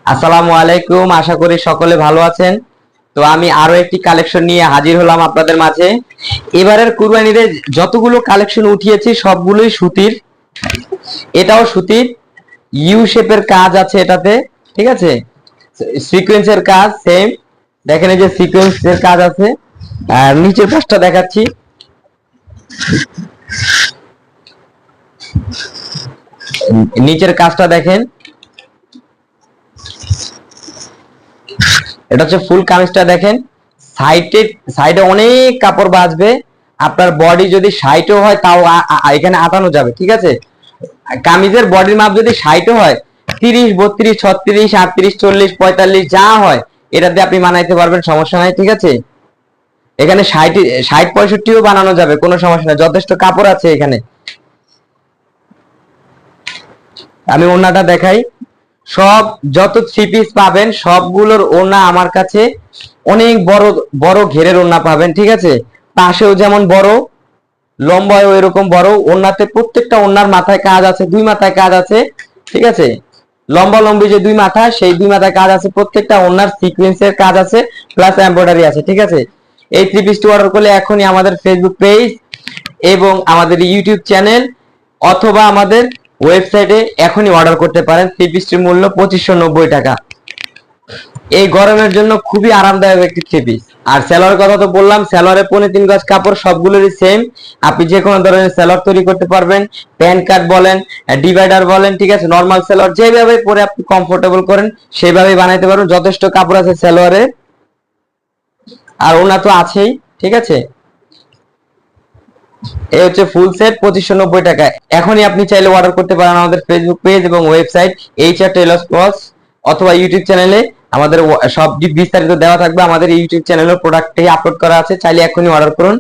আসসালামু আলাইকুম, আশা করি সকলে ভালো আছেন। তো আমি আরো একটি কালেকশন নিয়ে হাজির হলাম আপনাদের মাঝে। এবারের কুরবানিতে যতগুলো কালেকশন উঠিয়েছি সবগুলোই সুতির। এটাও সুতির, ইউ শেপের কাজ আছে এটাতে, ঠিক আছে। সিকোয়েন্সের কাজ সেম, দেখেন এই যে সিকোয়েন্সের কাজ আছে। আর নিচের পাশটা দেখাচ্ছি, নিচের কাজটা দেখেন। এটা হচ্ছে ফুল কামিজটা দেখেন। সাইডে সাইডে অনেক কাপড় বাঁচবে। আপনার বডি যদি 60ও হয় তাও এখানে আটানো যাবে, ঠিক আছে। কামিজের বডির মাপ যদি 60ও হয়, 30, 32, 36, 38, 40, 45 যা হয় এটা দিয়ে আপনি বানাইতে পারবেন, সমস্যা নাই, ঠিক আছে। এখানে 60, 65ও বানানো যাবে, কোনো সমস্যা নাই, যথেষ্ট কাপড় আছে এখানে। আমি ওড়নাটা দেখাই। সব যত থ্রি পিস পাবেন সবগুলোর ওড়না আমার কাছে অনেক বড় বড় ঘেরের ওড়না পাবেন, ঠিক আছে। পাশেও যেমন বড়, লম্বায়ও এরকম বড়। ওড়নাতে প্রত্যেকটা ওড়নার মাথায় কাজ আছে, দুই মাথায় কাজ আছে, ঠিক আছে। লম্বা লম্বি যে দুই মাথা, সেই দুই মাথায় কাজ আছে। প্রত্যেকটা ওড়নার সিকোয়েন্সের কাজ আছে, প্লাস এমব্রয়ডারি আছে, ঠিক আছে। এই থ্রি পিসটি অর্ডার করলে এখনই আমাদের ফেসবুক পেজ এবং আমাদের ইউটিউব চ্যানেল অথবা আমাদের ওয়েবসাইটে এখনই অর্ডার করতে পারেন। থ্রি পিসটির মূল্য 2590 টাকা। এই গরমের জন্য খুবই আরামদায়ক একটি থ্রি পিস। আর সেলোয়ারের কথা তো বললাম, সেলোয়ারে 3.5 গজ কাপড়, সবগুলোরই সেম। আপনি যে কোনো ধরনের সেলোয়ার তৈরি করতে পারবেন, প্যান কাট বলেন, ডিভাইডার বলেন, ঠিক আছে। নর্মাল সেলোয়ার যেভাবে পরে আপনি কমফোর্টেবল করেন সেভাবেই বানাইতে পারবেন, যথেষ্ট কাপড় আছে সেলোয়ারে। আর ওনা তো আছেই, ঠিক আছে। এই হচ্ছে ফুল সেট 2590 টাকা। এখনই আপনি চাইলে অর্ডার করতে পারেন আমাদের ফেসবুক পেজ এবং ওয়েবসাইট HR টেইলর্স ক্লথস, অথবা ইউটিউব চ্যানেলে আমাদের সব বিস্তারিত দেওয়া থাকবে। আমাদের ইউটিউব চ্যানেলের প্রোডাক্টে আপলোড করা আছে, চাইলে এখনই অর্ডার করুন।